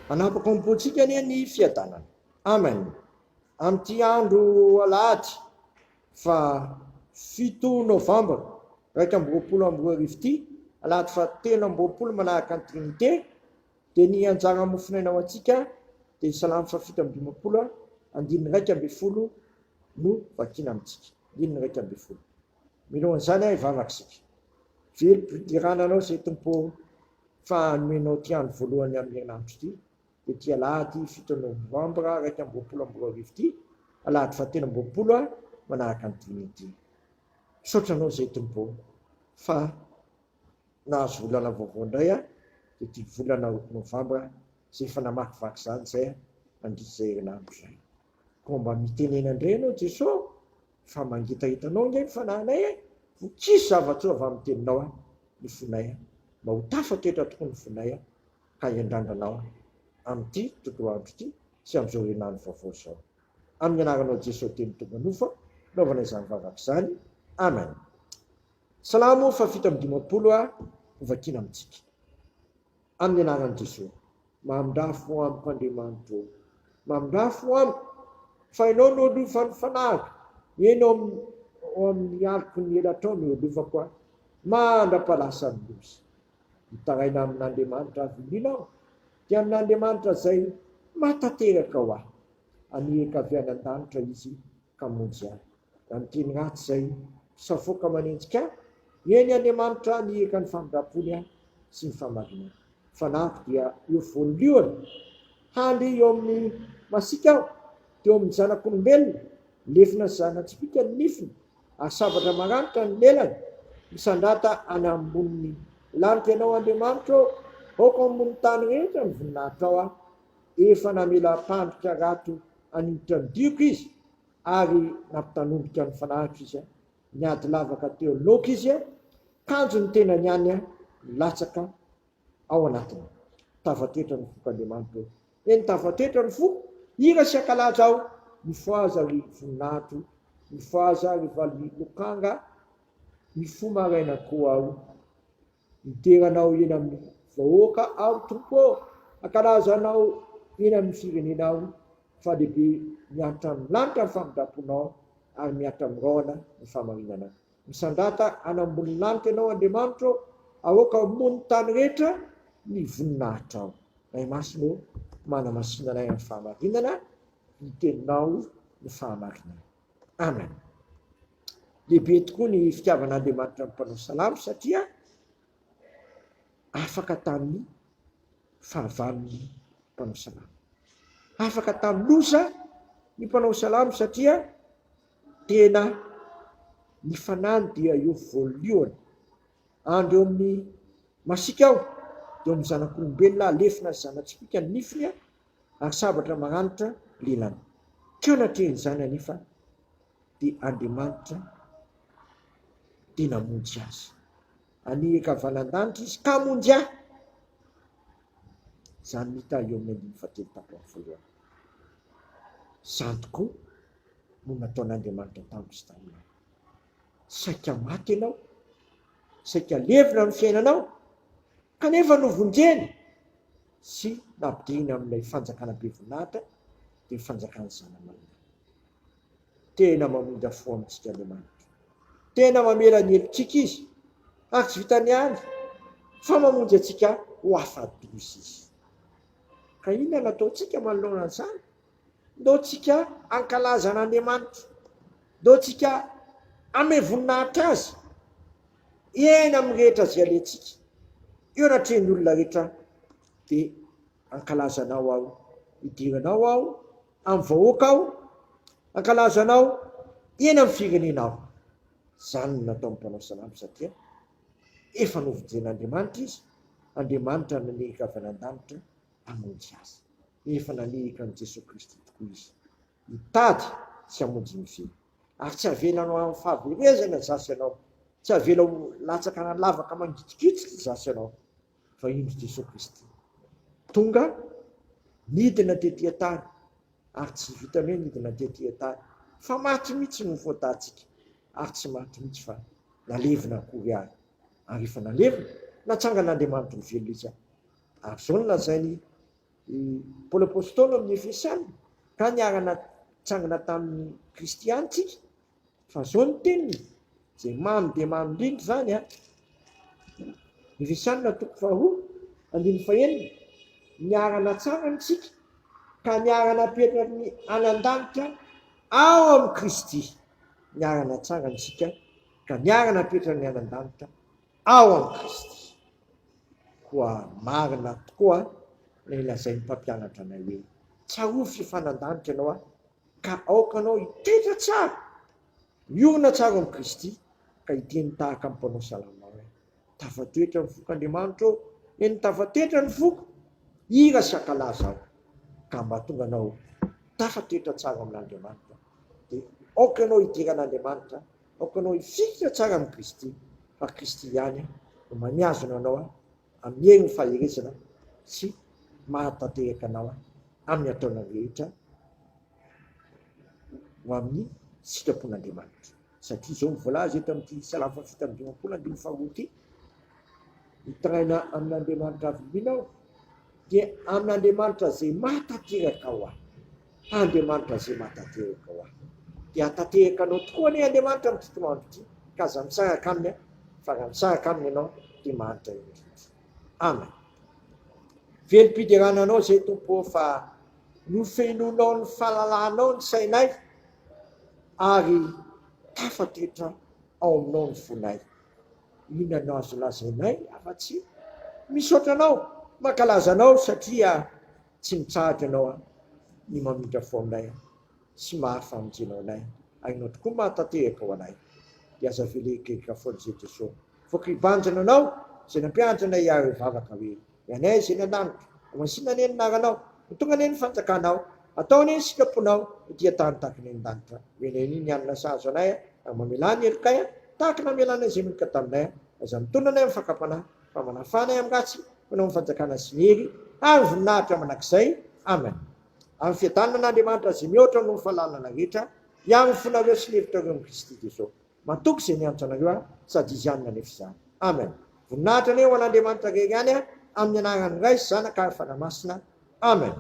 Anapaka ampotsika anie ny fiadanana. Amen. Amin'ity andro alahady fa 7 novambra 2024 ity, alahady fa 7 manaraka ny trinité, dia ny anjara mofinaina antsika dia salamy fa 7 andininy 1 no vakina amintsika. 1 milohan'izany aho ivavakisika. Velom-pidirananao izay tompo fa anomenao ty andro voalohany amin'ny herinandro ity, dia ty alahady 7 novambra 2024 ity, alahady fa 7 manaraka ny trinité. Misaotranao izay tompo fa nahazo volana vaovao indray a, dia ty volana novambra izay efa namakivaky izany izay andritra izay herinandro izay. Ko mba mitenena indray ianao Jesosy fa mangitahitanao nge ny fananay e, ho tsisy zavatra avy amin'ny teninao ny fonay, mba ho tafatoetra tokoa ny fonay ka hiandrandranao amin'ity tontolo andro ity sy amin'izao herinandro vaovao izao. Amin'ny anaranao Jesosy teny tombanofo naovana izany vavaka izany. Amen. Salamo fa 7 hovakina amintsika. Amin'ny anaran'i Jesosy. Mamindrafo amiko Andriamanitro, mamindrafo amiko fa ianao no olova ny fanahy, ianao amin'ny aliko ny elatrao no olovako aho, mandra-palasa ny loza. Mitaraina amin'Andriamanitra avilinao, dia amin'Andriamanitra izay matateraka ho aho. Aniraka avy any an-danitra izy ka monjy ahy. Raha miteny ratsy izay safoka manenjika ahy, eny Andriamanitra aniraka ny famindram-pony ahy sy ny famarinana. Fanahiko dia eo voalohany handry eo amin'ny masika aho, teo amin'ny zanak'olombelona, lefina zanatsipika ny nifiny, ary sabatra maranitra ny lelany, misandrata any amboniny lanitra ianao Andriamanitra, aoka ambony tany rehetra ny voninahitra ao aho, efa namela pandrika rato anindritra ny dioko izy, ary nampitanomboka ny fanahitra izy, niady lavaka teo loka izy, kanjo ny tena niany latsaka ao anatiny. Tavatetra ny foko Andriamanitra, eny tavatetra ny foko, ira sy ankalaza aho, mifoaza ry voninahitro, mifoaza ry valy lokanga, mifomaraina koa aho, miteranao eny amin'ny vahoaka aho tompo, ankalazanao eny amin'ny firenenao, fa lehibe miatra amin'ny lanitra ny famindram-ponao, ary miatra amin'ny rahona ny famarinana. Misandrata any ambony lanitra ianao Andriamanitra, aoka ambony tany rehetra ny voninahitra ao. Ray masino manamasinanay amin'ny fahamarinana, ny teninao ny fahamarinana. Amen. Lehibe tokoa ny fitiavan'Andriamanitra ny mpanao salamo, satria afaka tamin'ny fahavalony mpanao salamo. Afaka tamin'ny loza ny mpanao salamo, satria tena ny fanany dia eo voalohany andro eo amin'ny masika aho, eo amin'ny zanak'olombelona, lefina sy zanatsipika ny nifiny, ary sabatra maranitra lelany. Keo natreny izany anefa dia Andriamanitra tena monjy azy. Aniraka valan-danitra izy ka monjy ahy. Izany mita eo amin'ny 17 izany tokoa no nataon'Andriamanitra tamin'izy taminao. Saika maty ianao, saika levina amin'ny fiainanao, kanefa novonjeny sy nampidirina amin'ilay fanjakana be voninahitra, dia fanjakana zana-marina. Tena mamonjy fo amintsika Andriamanitra, tena mamela ny helotsika izy, ary tsy vitany ihany fa mamonjy antsika ho afa-doza izy. Ka inona nataontsika manoloana an'izany? Ndao tsika ankalaza an'Andriamanitra, ndao tsika ame voninahitra azy, eny amin'ny rehetra izay alentsika. Eo natreny olona rehetra dia ankalazanao aho, hidiranao aho amin'ny vahoaka aho, ankalazanao eny amin'ny firenenao. Izany no natao mpanao salamo, satria efa novonjen'Andriamanitra izy. Andriamanitra nanerika avy any an-danitra hamonjy azy. Efa nanerika an'i Jesosy Kristy tokoa izy, mitady sy hamonjy ny fety. Ary tsy avelanao amin'ny fahaverezana zasy ianao, tsy avela ho latsaka nalavaka mangitikitiky zasy ianao, fa indro Jesosy Kristy tonga nidina tetỳ tany, ary tsy vitany hoe nidina tetỳ tany, fa maty mihitsy no voatantsika, ary tsy maty mihitsy fa nalevina akory ary. Ary efa nalevina, natsangan'Andriamanitra ny velona izy. Ary zao no lazainy Paoly apôstôly amin'ny Efesiana ka niarana tsangana tamin'ny kristiantsika fa zao ny teniny zay mamy de mamy indrindra zany a. Efesiana 2:2 niarana tsangana tsika ka niarana apetrany any an-danitra ao amin'ny Kristy. Niarana tsangana tsika ka niarana apetrany any an-danitra ao amin'ny Kristy. Koa marina tokoa ilay lazain'ny mpampianatra anay hoe tsarovy fifanandanitra ianao a ka aokanao hitoetra tsara, miorina tsara amin'ny Kristy ka hiteny tahaka amin'ny mpanao salamao hoe tafatoetra ny fok'Andriamanitra ao, eny tafatoetra ny foko ira sakalaza ao ka mba tonga anao tafatoetra tsara amin'Andriamanitra dia aokanao hidiran'Andriamanitra, aokanao hifikitra tsara amin'ny Kristy fa Kristy ihany no mamiazona anao amin'ny herin'ny faherezana sy mahatanteraka anao amin'ny ataona rehetra ho amin'ny sitrapon'Andriamanitra. Satria zao mivolaza eto amin'ity Salamo 112 ty hitaraina amin'Andriamanitra avilianao dia amin'Andriamanitra zay mahatanteraka ao Andriamanitra zay mahatanteraka ao dia hatanteraka anao tokoa ny Andriamanitra amin'ny tontolo andro ity ka aza misaraka aminy fa raha misaraka aminy ianao dia mahantra indrindra. Amen. Velom-piderana anao zay tompo fa nofenonao ny fahalalanao ny sainay ary tafatoetra ao aminao ny fonay. Inona no azo lazainay afa-tsy misaotra anao, mankalaza anao satria tsy mitsahatra anao ny mamindra fonay sy mahafamonjenao anay ary ianao tokoa mahatanteraka ao anay. Dia aza velekeka foana zay Jesosy voakribanjana anao zay nampianatra anay hiary vavaka hoe ianay zay nandanitra amasina ane naranao tonga ane ny fanjakanao atao ane ny sitraponao dia tany tahaka ny an-danitra hoenay ny anina sahazo anay ary mamelany elokay tahaka namelana zay milika taminay aza mitondra anay amin'ny fakapana fa manafanay amin'ny ratsy manao ny fanjakana sy ny hery ary voninahitra manakizay. Amen. Amin'ny fiadanana n'Andriamanitra zay mihoatra noho ny fahalalana rehetra ihany fonareo sy ny hevitra reo amin'ny Kristy Jesosy matoky zay nianatra anareo sady izy ihany nanefa izany. Amen. Voninahitra ane ho an'Andriamanitra rery ihany amin'ny anaran'ny Ray sy Zanaka ary Fanahy Masina. Amen.